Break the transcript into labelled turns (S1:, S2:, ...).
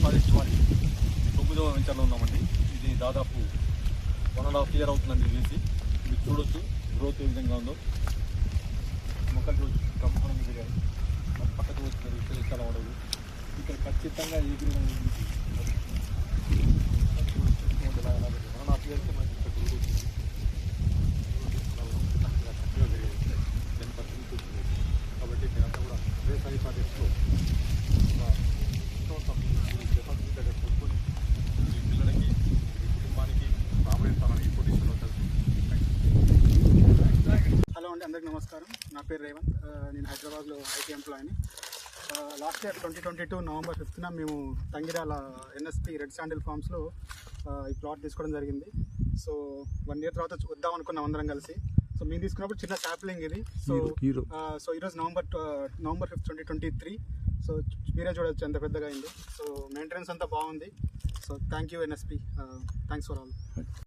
S1: Project వారి 9వ వెంచర్లో ఉన్నామండి. ఇది దాదాపు 1.5 year అవుతుందండి ఇది వేసి. మీరు చూడొచ్చు గ్రోత్ ఏ విధంగా ఉందో. మొక్కలు చూడొచ్చు బ్రహ్మాండంగా పెరిగాయి. మరి పక్కకు వచ్చి చాలా ఉండదు. ఇక్కడ ఖచ్చితంగా ఎగిరి 1.5 years మనకి ఇక్కడ గ్రోత్ వచ్చింది. చక్కగా పెరిగాయి. 10% వచ్చింది. కాబట్టి మీరంతా కూడా వేసాయి ప్రాజెక్ట్స్లో కెపాసిటీ దగ్గర కొనుక్కొని మీ పిల్లలకి మీ కుటుంబానికి రాబోయే తరానికి పొజిషన్లో కలిసి.
S2: హలో అండి, అందరికీ నమస్కారం. నా పేరు రేవంత్. నేను హైదరాబాద్లో ఐటీ ఎంప్లాయీని. లాస్ట్ ఇయర్ 2022 November 5th మేము తంగిరాల ఎన్ఎస్పి రెడ్ శాండిల్ ఫార్మ్స్లో ఈ ప్లాట్ తీసుకోవడం జరిగింది. సో 1 year తర్వాత వద్దాం అనుకున్నాం అందరం కలిసి. సో మేము తీసుకున్నప్పుడు చిన్న శాప్లింగ్ ఇది. సో ఈరోజు November 5th 2023. సో మీరే చూడవచ్చు ఎంత పెద్దగా అయింది. సో మెయింటెనెన్స్ అంతా బాగుంది. So thank you NSP. Thanks for all.